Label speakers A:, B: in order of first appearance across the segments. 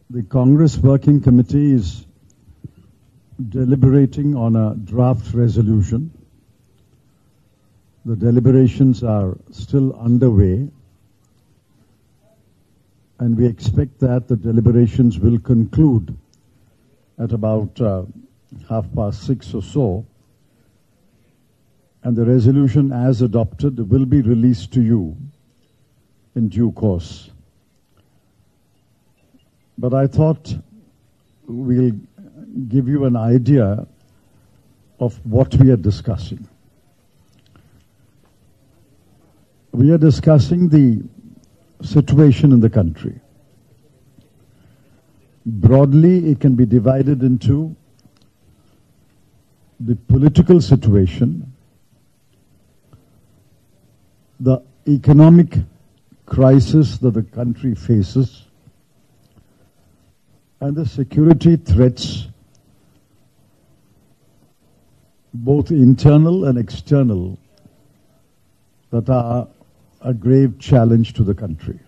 A: The Congress Working Committee is deliberating on a draft resolution. The deliberations are still underway, and we expect that the deliberations will conclude at about 6:30 or so, and the resolution as adopted will be released to you in due course. But I thought we'll give you an idea of what we are discussing. We are discussing the situation in the country. Broadly, it can be divided into the political situation, the economic crisis that the country faces, and the security threats, both internal and external, that are a grave challenge to the country.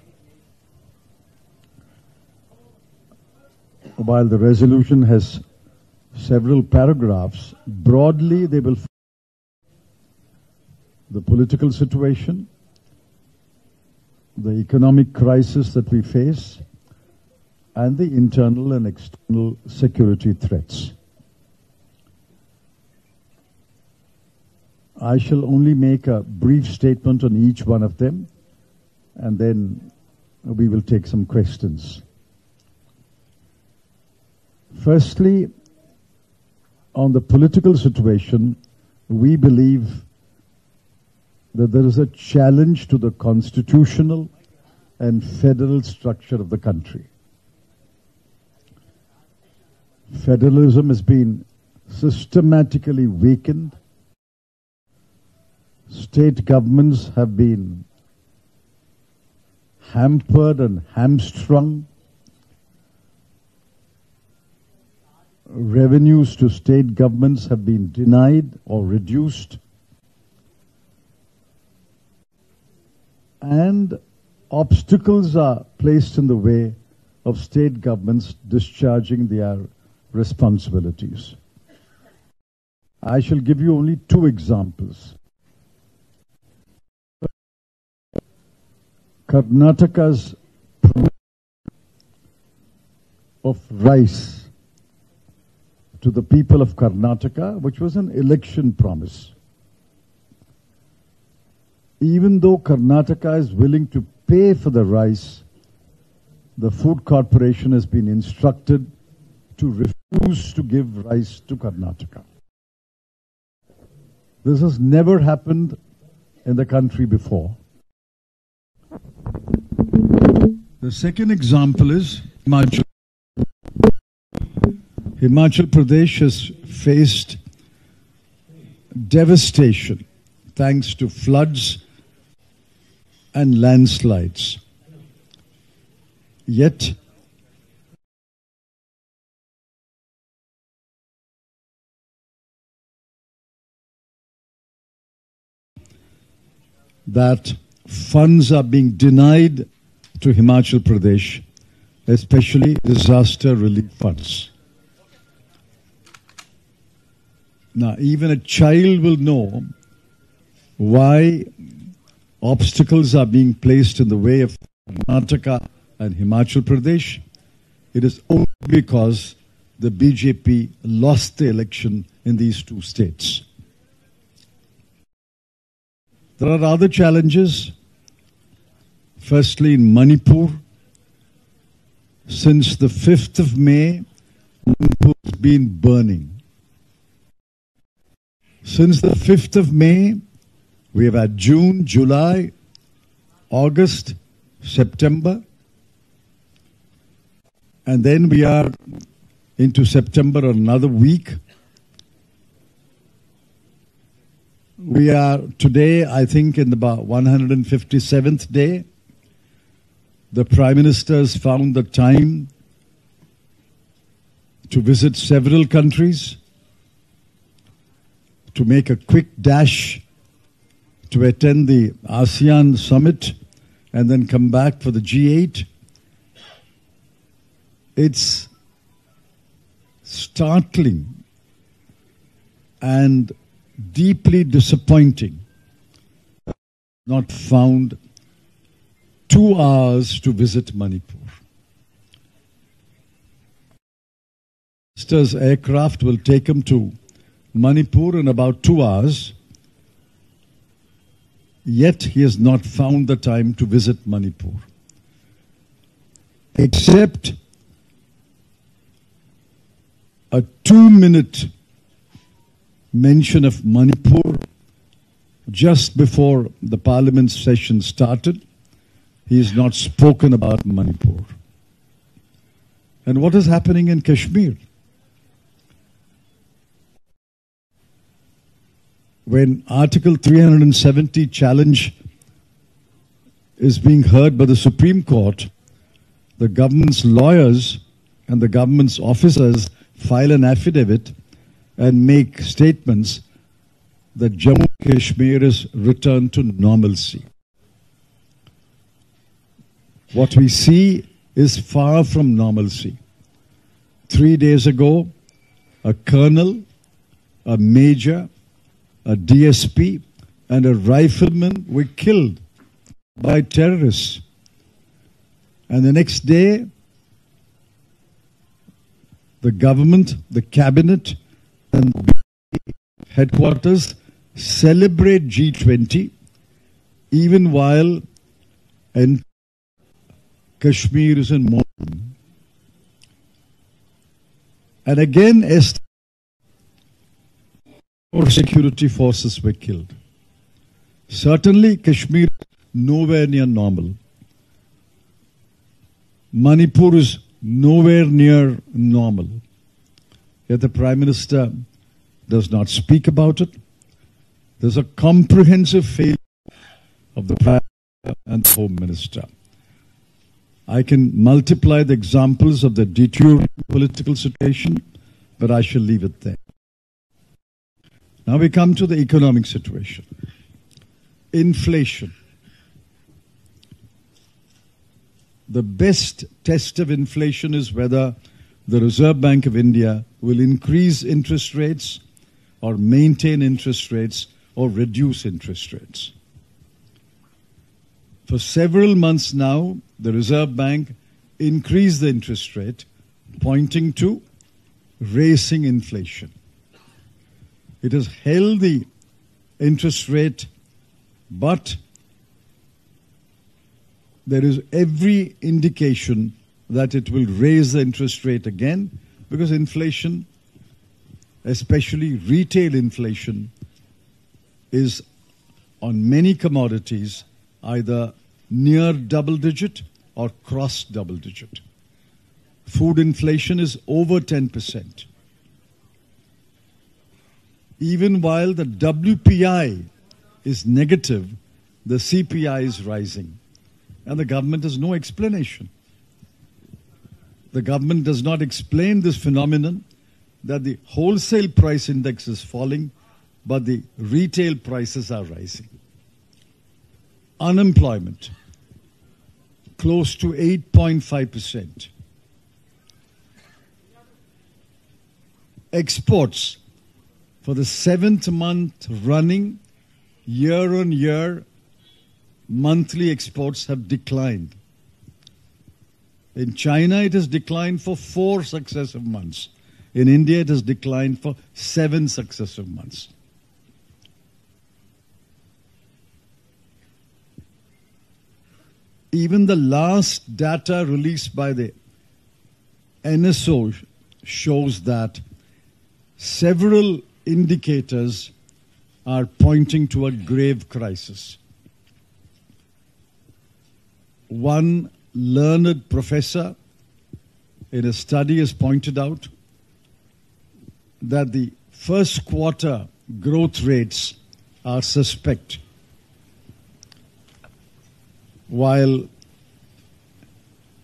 A: While the resolution has several paragraphs, broadly they will the political situation, the economic crisis that we face, and the internal and external security threats. I shall only make a brief statement on each one of them, and then we will take some questions. Firstly, on the political situation, we believe that there is a challenge to the constitutional and federal structure of the country. Federalism has been systematically weakened. State governments have been hampered and hamstrung. Revenues to state governments have been denied or reduced. And obstacles are placed in the way of state governments discharging their responsibilities. I shall give you only two examples. Karnataka's of rice to the people of Karnataka, which was an election promise. Even though Karnataka is willing to pay for the rice, the Food Corporation has been instructed to refuse to give rice to Karnataka. This has never happened in the country before. The second example is Himachal. Himachal Pradesh has faced devastation thanks to floods and landslides. Yet, that funds are being denied to Himachal Pradesh, especially disaster relief funds. Now, even a child will know why obstacles are being placed in the way of Karnataka and Himachal Pradesh. It is only because the BJP lost the election in these two states. There are other challenges. Firstly, in Manipur, since the 5th of May, Manipur has been burning. Since the 5th of May, we have had June, July, August, September, and then we are into September another week. We are today, I think, in about 157th day. The Prime Minister has found the time to visit several countries, to make a quick dash to attend the ASEAN summit and then come back for the G8. It's startling and deeply disappointing. Not found 2 hours to visit Manipur. Minister's aircraft will take him to Manipur in about 2 hours, yet he has not found the time to visit Manipur. Except a 2-minute mention of Manipur just before the parliament session started, he has not spoken about Manipur. And what is happening in Kashmir? When Article 370 challenge is being heard by the Supreme Court, the government's lawyers and the government's officers file an affidavit and make statements that Jammu and Kashmir is returned to normalcy. What we see is far from normalcy. 3 days ago, a colonel, a major, a DSP, and a rifleman were killed by terrorists. And the next day, the government, the cabinet, and the headquarters celebrate G20, even while Kashmir is in mourning. And again, more security forces were killed. Certainly, Kashmir is nowhere near normal. Manipur is nowhere near normal. Yet the Prime Minister does not speak about it. There's a comprehensive failure of the Prime Minister and the Home Minister. I can multiply the examples of the deteriorating political situation, but I shall leave it there. Now we come to the economic situation. Inflation. The best test of inflation is whether the Reserve Bank of India will increase interest rates or maintain interest rates or reduce interest rates. For several months now, the Reserve Bank increased the interest rate, pointing to raising inflation. It has held the interest rate, but there is every indication that it will raise the interest rate again because inflation, especially retail inflation, is on many commodities either near double digit or cross double digit. Food inflation is over 10%. Even while the WPI is negative, the CPI is rising. And the government has no explanation. The government does not explain this phenomenon that the wholesale price index is falling, but the retail prices are rising. Unemployment, close to 8.5%. Exports, for the 7th month running, year-on-year, monthly exports have declined. In China, it has declined for 4 successive months. In India, it has declined for 7 successive months. Even the last data released by the NSO shows that several indicators are pointing to a grave crisis. One learned professor in a study has pointed out that the first quarter growth rates are suspect, while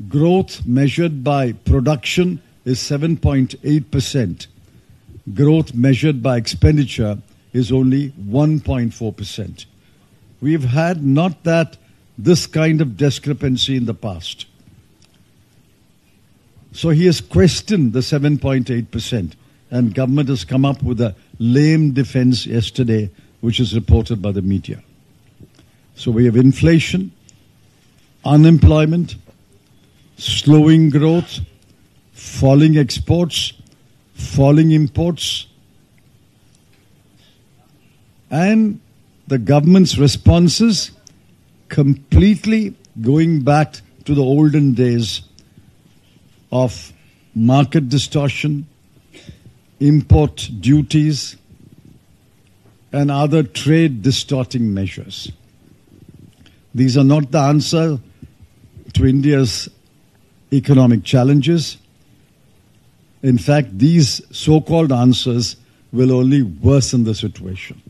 A: growth measured by production is 7.8%. Growth measured by expenditure is only 1.4%. We've had this kind of discrepancy in the past. So he has questioned the 7.8%, and government has come up with a lame defense yesterday, which is reported by the media. So we have inflation, unemployment, slowing growth, falling exports, falling imports, and the government's responses completely going back to the olden days of market distortion, import duties, and other trade distorting measures. These are not the answer to India's economic challenges. In fact, these so-called answers will only worsen the situation.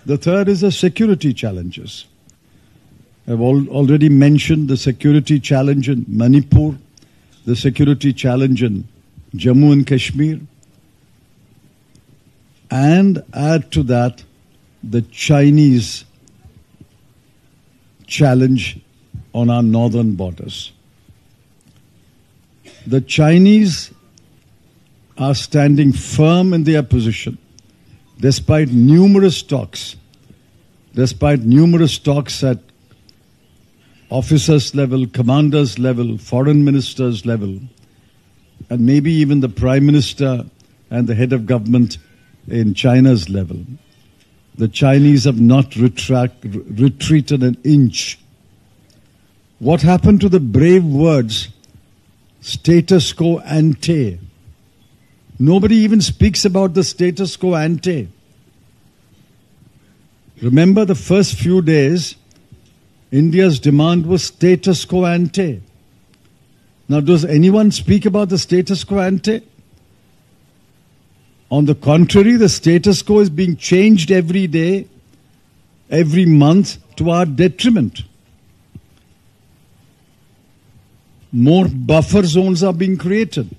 A: The third is the security challenges. I've already mentioned the security challenge in Manipur, the security challenge in Jammu and Kashmir, and add to that the Chinese challenge on our northern borders. The Chinese are standing firm in their position despite numerous talks at officers level, commanders level, foreign ministers level, and maybe even the Prime Minister and the head of government in China's level. The Chinese have not retreated an inch. What happened to the brave words, status quo ante? Nobody even speaks about the status quo ante. Remember the first few days, India's demand was status quo ante. Now, does anyone speak about the status quo ante? On the contrary, the status quo is being changed every day, every month, to our detriment. More buffer zones are being created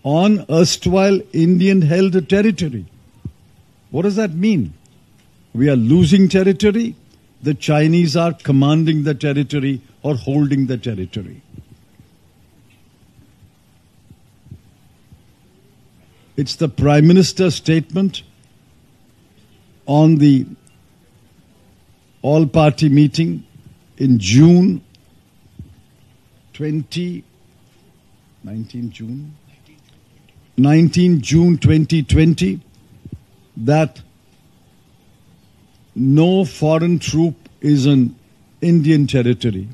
A: on erstwhile Indian-held territory. What does that mean? We are losing territory. The Chinese are commanding the territory or holding the territory. It's the Prime Minister's statement on the all-party meeting in June 2020 that no foreign troop is in Indian territory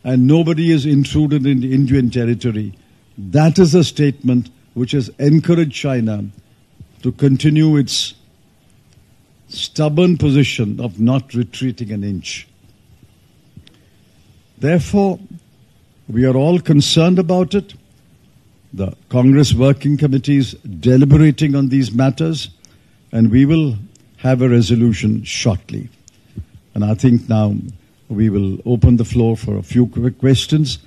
A: and nobody is intruded in Indian territory. That is a statement which has encouraged China to continue its stubborn position of not retreating an inch. Therefore, we are all concerned about it. The Congress Working Committee is deliberating on these matters, and we will have a resolution shortly. And I think now we will open the floor for a few quick questions.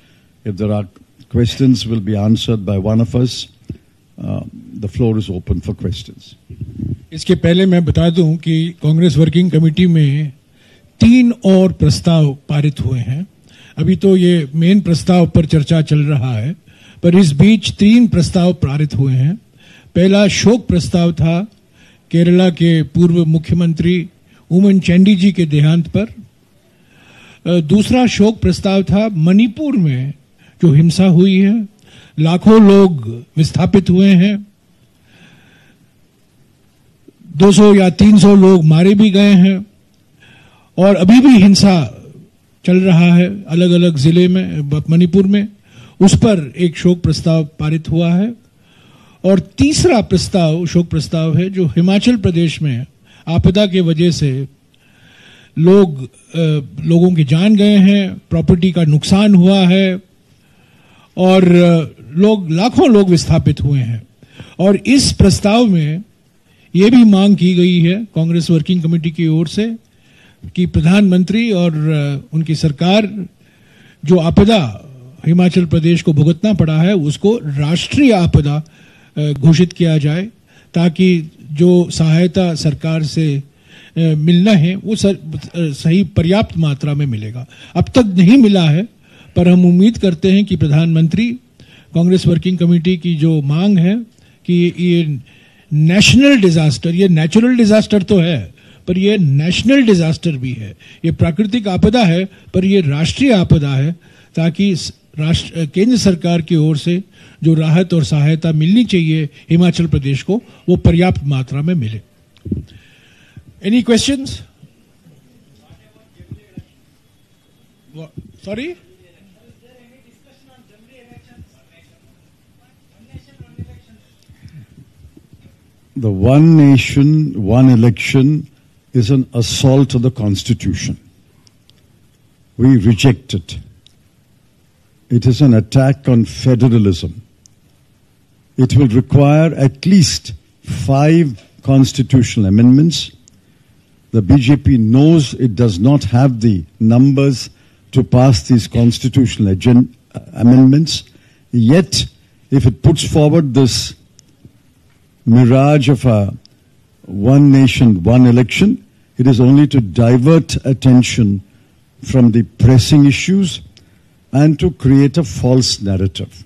A: If there are questions, will be answered by one of us. The floor is open for questions.
B: इसके पहले मैं बता दूं कि Congress working committee में 3 और प्रस्ताव पारित हुए हैं. अभी तो ये मेन प्रस्ताव पर चर्चा चल रहा है, पर इस बीच 3 प्रस्ताव पारित हुए हैं. पहला शोक प्रस्ताव था केरला के पूर्व मुख्यमंत्री उमन चैंडी जी के देहांत पर. दूसरा शोक प्रस्ताव था मणिपुर में जो हिंसा हुई है, लाखों लोग विस्थापित हुए हैं, 200 या 300 लोग मारे भी गए हैं और अभी भी हिंसा चल रहा है अलग अलग जिले में, मणिपुर में. उस पर एक शोक प्रस्ताव पारित हुआ है. और तीसरा प्रस्ताव शोक प्रस्ताव है जो हिमाचल प्रदेश में आपदा के वजह से लोगों की जान गए हैं, प्रॉपर्टी का नुकसान हुआ है और लाखों लोग विस्थापित हुए हैं. और इस प्रस्ताव में यह भी मांग की गई है कांग्रेस वर्किंग कमेटी की ओर से कि प्रधानमंत्री और उनकी सरकार जो आपदा हिमाचल प्रदेश को भुगतना पड़ा है उसको राष्ट्रीय आपदा घोषित किया जाए, ताकि जो सहायता सरकार से मिलना है वो सही पर्याप्त मात्रा में मिलेगा. अब तक नहीं मिला है, पर हम उम्मीद करते हैं कि प्रधानमंत्री कांग्रेस वर्किंग कमेटी की जो मांग है कि ये नेशनल डिजास्टर, ये नेचुरल डिजास्टर तो है पर ये नेशनल डिजास्टर भी है, ये प्राकृतिक आपदा है पर ये राष्ट्रीय आपदा है, ताकि केंद्र सरकार की ओर से जो राहत और सहायता मिलनी चाहिए हिमाचल प्रदेश को वो पर्याप्त मात्रा में मिले। Any questions? Sorry,
A: the one nation, one election is an assault on the Constitution. We reject it. It is an attack on federalism. It will require at least 5 constitutional amendments. The BJP knows it does not have the numbers to pass these constitutional amendments. Yet, if it puts forward this mirage of a one nation, one election, it is only to divert attention from the pressing issues and to create a false narrative.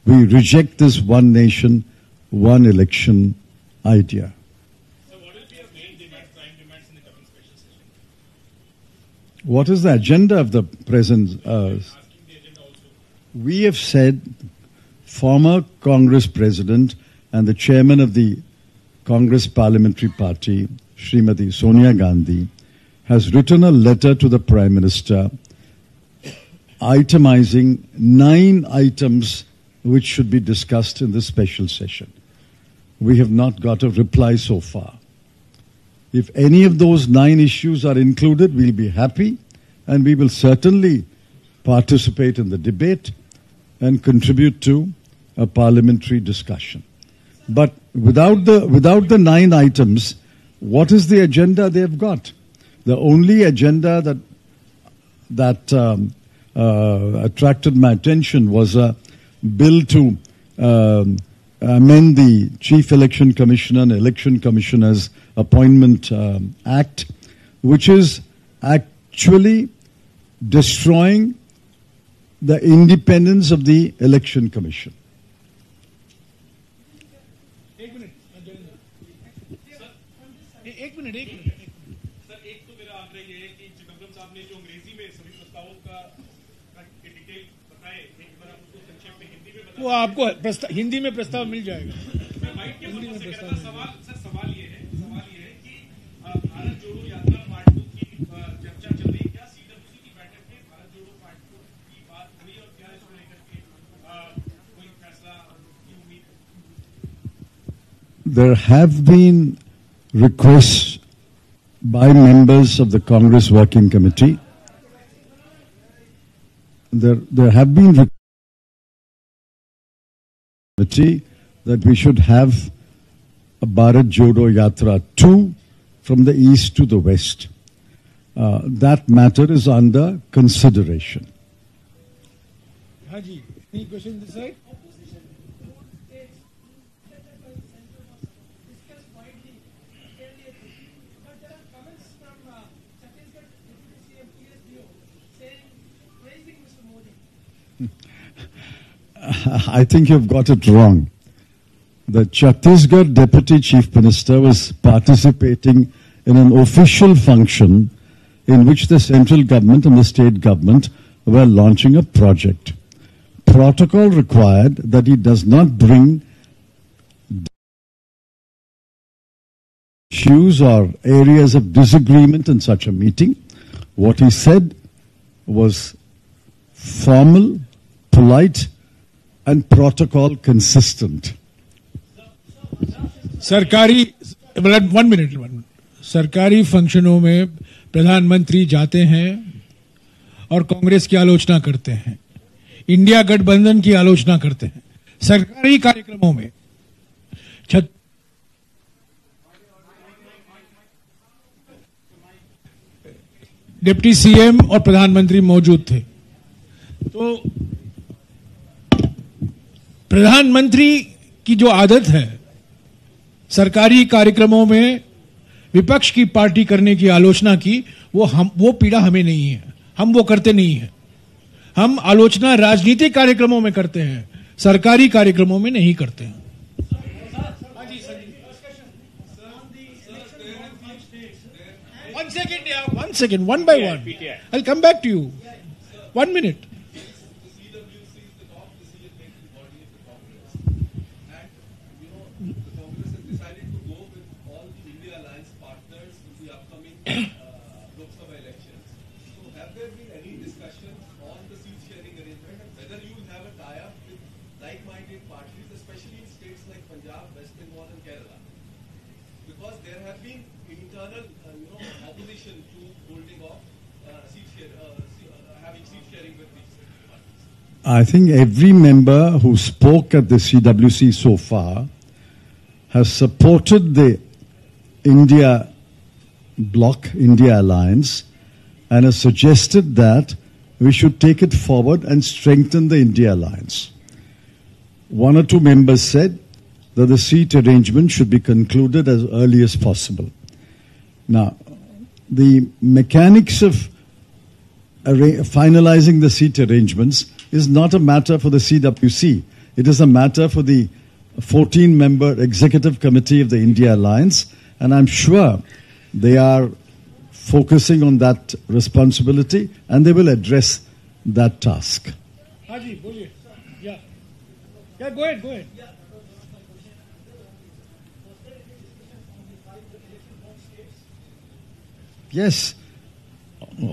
A: We reject this one nation, one election idea.
C: So what will be your main demands, prime demands in the coming special session?
A: What is the agenda of the present? We have said former Congress President and the chairman of the Congress Parliamentary Party, Srimati Sonia Gandhi, has written a letter to the Prime Minister itemizing 9 items which should be discussed in this special session. We have not got a reply so far. If any of those 9 issues are included, we'll be happy, and we will certainly participate in the debate and contribute to a parliamentary discussion. But without the 9 items, what is the agenda they've got? The only agenda that attracted my attention was a bill to amend the Chief Election Commissioner and Election Commissioners Appointment Act, which is actually destroying the independence of the Election Commission.
C: Sir, एक तो मेरा आग्रह ये है कि चिदम्बरम साहब ने जो अंग्रेजी में सभी प्रस्तावों का डिटेल बताए, एक बार आप उसको संक्षेप में हिंदी में बताएं।
B: वो आपको हिंदी में प्रस्ताव मिल जाएगा।
C: हिंदी में प्रस्ताव। सवाल ये है कि भारत जोड़ो यात्रा पार्ट 2 की चर्चा चल रही है, क्या सीडब्ल्यूसी की बैठक में भारत जोड़ो पार्ट 2 की बात हुई और क्या इसको लेकर के कोई फैसला की उम्मीद है?
A: There have been requests by members of the Congress Working Committee. There have been requests that we should have a Bharat Jodo Yatra 2 from the east to the west. That matter is under consideration.
B: Haji, any question this side?
A: I think you've got it wrong. The Chhattisgarh Deputy Chief Minister was participating in an official function in which the central government and the state government were launching a project. Protocol required that he does not bring issues or areas of disagreement in such a meeting. What he said was formal, polite, and protocol consistent.
B: सरकारी फंक्शनों में प्रधानमंत्री जाते हैं और कांग्रेस की आलोचना करते हैं, इंडिया गठबंधन की आलोचना करते हैं सरकारी कार्यक्रमों में। डिप्टी सीएम और प्रधानमंत्री मौजूद थे, तो प्रधानमंत्री की जो आदत है सरकारी कार्यक्रमों में विपक्ष की पार्टी करने की आलोचना की, वो पीड़ा हमें नहीं है, हम वो करते नहीं है। हम आलोचना राजनीतिक कार्यक्रमों में करते हैं, सरकारी कार्यक्रमों में नहीं करते हैं। One second, one by one. I'll come back to you. 1 minute.
A: I think every member who spoke at the CWC so far has supported the India bloc, India alliance, and has suggested that we should take it forward and strengthen the India alliance. One or two members said that the seat arrangement should be concluded as early as possible. Now, the mechanics of finalizing the seat arrangements is not a matter for the CWC. It is a matter for the 14-member executive committee of the India Alliance, and I'm sure they are focusing on that responsibility and they will address that task.
B: Haji, boliye. Yeah. Yeah, go ahead.
A: Yes,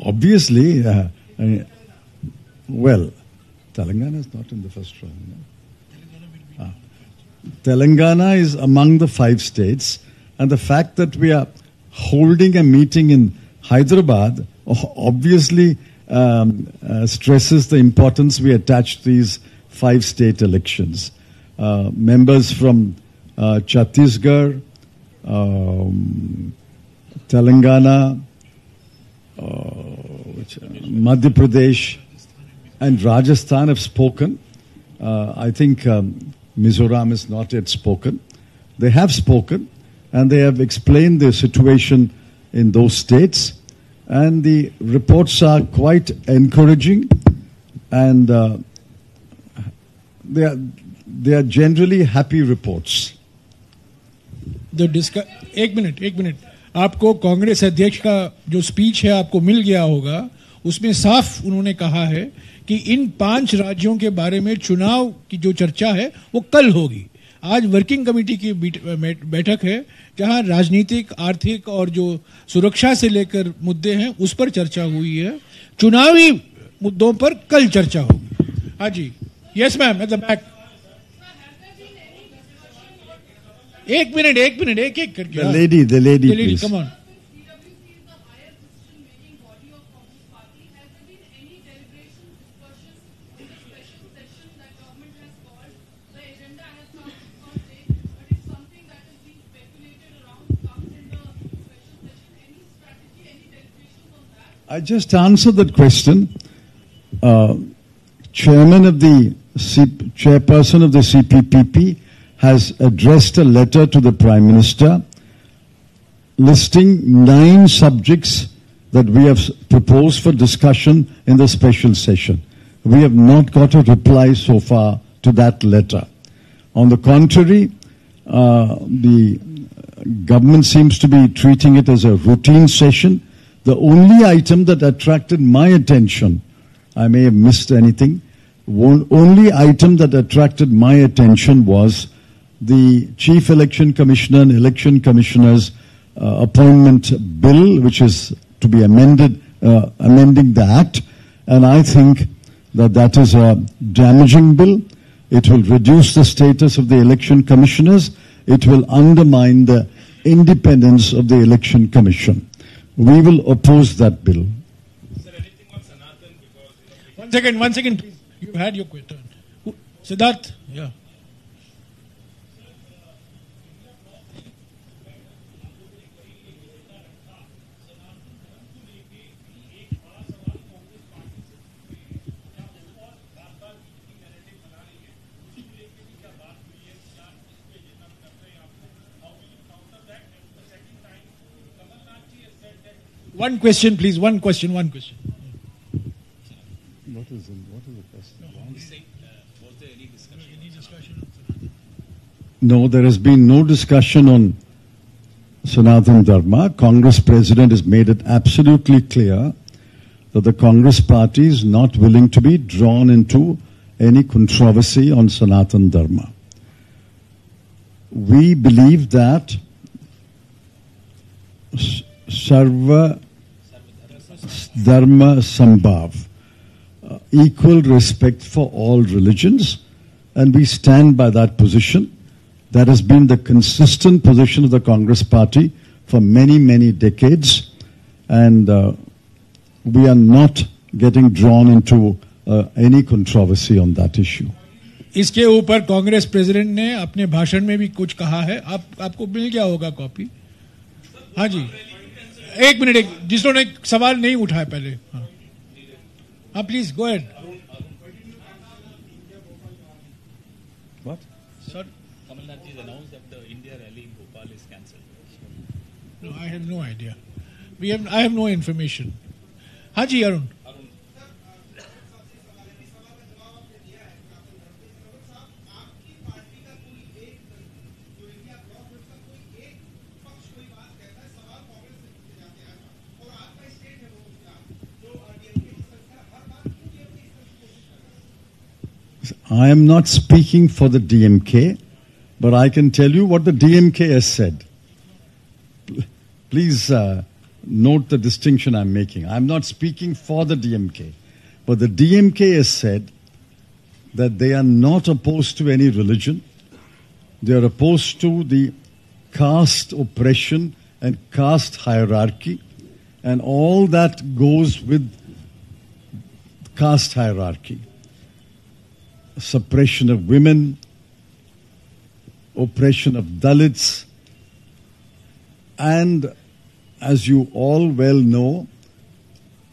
A: obviously, well, Telangana is not in the first round. No? Telangana is among the 5 states, and the fact that we are holding a meeting in Hyderabad obviously stresses the importance we attach to these 5 state elections. Members from Chhattisgarh, Telangana, Madhya Pradesh, and Rajasthan have spoken. I think Mizoram has not yet spoken. They have spoken, and they have explained the situation in those states. And the reports are quite encouraging, and they are generally happy reports.
B: एक minute आपको कांग्रेस अध्यक्ष का जो speech है आपको मिल गया होगा, उसमें साफ उन्होंने कहा है कि इन 5 राज्यों के बारे में चुनाव की जो चर्चा है वो कल होगी। आज वर्किंग कमेटी की बैठक है जहां राजनीतिक, आर्थिक और जो सुरक्षा से लेकर मुद्दे हैं उस पर चर्चा हुई है। चुनावी मुद्दों पर कल चर्चा होगी। हाँ जी, yes ma'am, at the back. एक मिनट एक करके।
A: The lady, please.
B: Come on.
A: I just answered that question. Chairperson of the CPPP has addressed a letter to the Prime Minister listing 9 subjects that we have proposed for discussion in the special session. We have not got a reply so far to that letter. On the contrary, the government seems to be treating it as a routine session. The only item that attracted my attention, I may have missed anything, only item that attracted my attention was the Chief Election Commissioner and Election Commissioner's appointment bill, which is to be amending the Act. And I think that is a damaging bill. It will reduce the status of the election commissioners. It will undermine the independence of the Election Commission. We will oppose that bill.
C: Is there anything on Sanatan? Because,
B: One second, please. You had your question. Siddharth? Yeah. One question, please. One question.
A: What is the question?
C: Was there any discussion?
A: No, there has been no discussion on Sanatan Dharma. Congress President has made it absolutely clear that the Congress party is not willing to be drawn into any controversy on Sanatan Dharma. We believe that Sarva Dharma Sambhav, equal respect for all religions, and we stand by that position. That has been the consistent position of the Congress party for many, many decades, and we are not getting drawn into any controversy on that issue.
B: इसके ऊपर Congress president ने अपने भाषण में भी कुछ कहा है. आपको मिल गया होगा कॉपी. हाँ जी, एक मिनट, जिसने सवाल नहीं उठाया पहले. हाँ please go ahead.
A: What?
C: Sir, Kamal Nath has announced that the India rally in Bhopal is cancelled.
B: No, I have no idea. I have no information. हाँ जी Arun.
A: I am not speaking for the DMK, but I can tell you what the DMK has said. Please note the distinction I'm making. I'm not speaking for the DMK, but the DMK has said that they are not opposed to any religion. They are opposed to the caste oppression and caste hierarchy and all that goes with caste hierarchy. Suppression of women, oppression of Dalits, and as you all well know,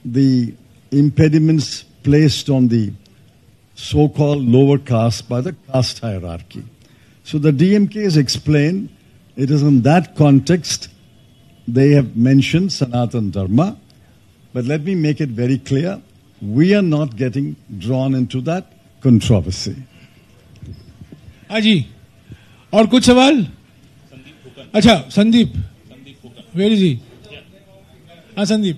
A: the impediments placed on the so-called lower caste by the caste hierarchy. So the DMK has explained, it is in that context they have mentioned Sanatan Dharma, but let me make it very clear, we are not getting drawn into that controversy.
B: हाँ जी, और कुछ सवाल? अच्छा, Sandeep. Where is he? हाँ Sandeep.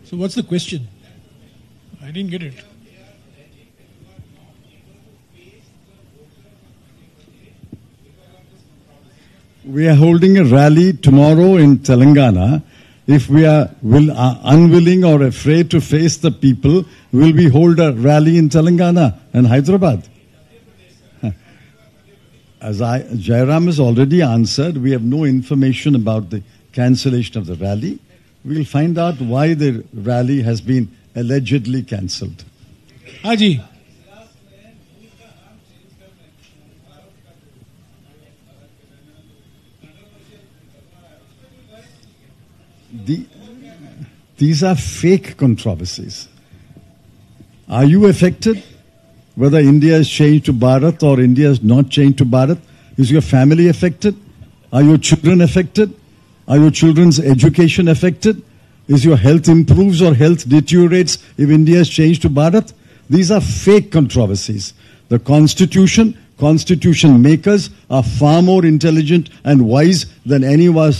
B: So what's the question? I didn't get it.
A: We are holding a rally tomorrow in Telangana. If we are unwilling or afraid to face the people, will we hold a rally in Telangana and Hyderabad? As Jairam has already answered, we have no information about the cancellation of the rally. We will find out why the rally has been allegedly cancelled.
B: Haji.
A: These are fake controversies. Are you affected? Whether India has changed to Bharat or India has not changed to Bharat? Is your family affected? Are your children affected? Are your children's education affected? Is your health improves or health deteriorates if India has changed to Bharat? These are fake controversies. The constitution makers are far more intelligent and wise than any one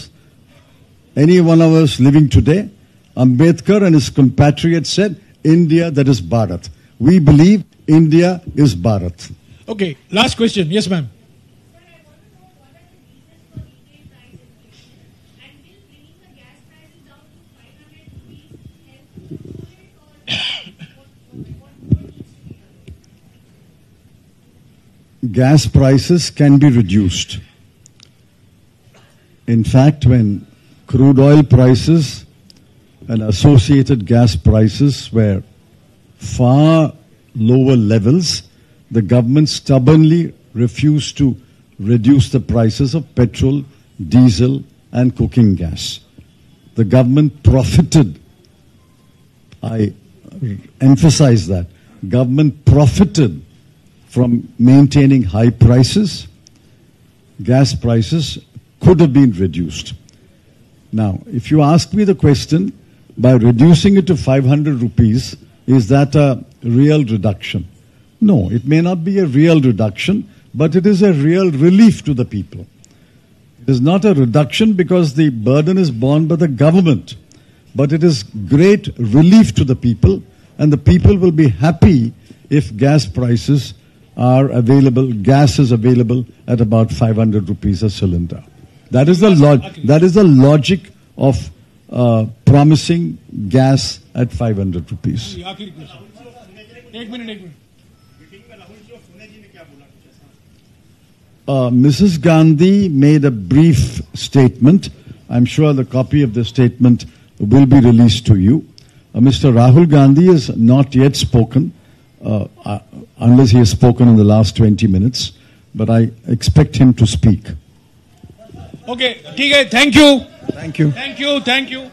A: of us living today. Ambedkar and his compatriots said, India, that is Bharat. We believe India is Bharat.
B: Okay, last question. Yes, ma'am.
A: Gas prices can be reduced. In fact, when crude oil prices and associated gas prices were far lower levels, the government stubbornly refused to reduce the prices of petrol, diesel and cooking gas. The government profited. I emphasize that. Government profited from maintaining high prices. Gas prices could have been reduced. Now, if you ask me the question, by reducing it to 500 rupees, is that a real reduction? No, it may not be a real reduction, but it is a real relief to the people. It is not a reduction because the burden is borne by the government, but it is great relief to the people, and the people will be happy if gas prices are available, gas is available at about 500 rupees a cylinder. That is the logic of promising gas at 500 rupees. Mrs. Gandhi made a brief statement. I'm sure the copy of the statement will be released to you. Mr. Rahul Gandhi has not yet spoken, unless he has spoken in the last 20 minutes, but I expect him to speak.
C: Okay, ठीक है, thank you.
A: Thank you.
C: Thank you, thank you.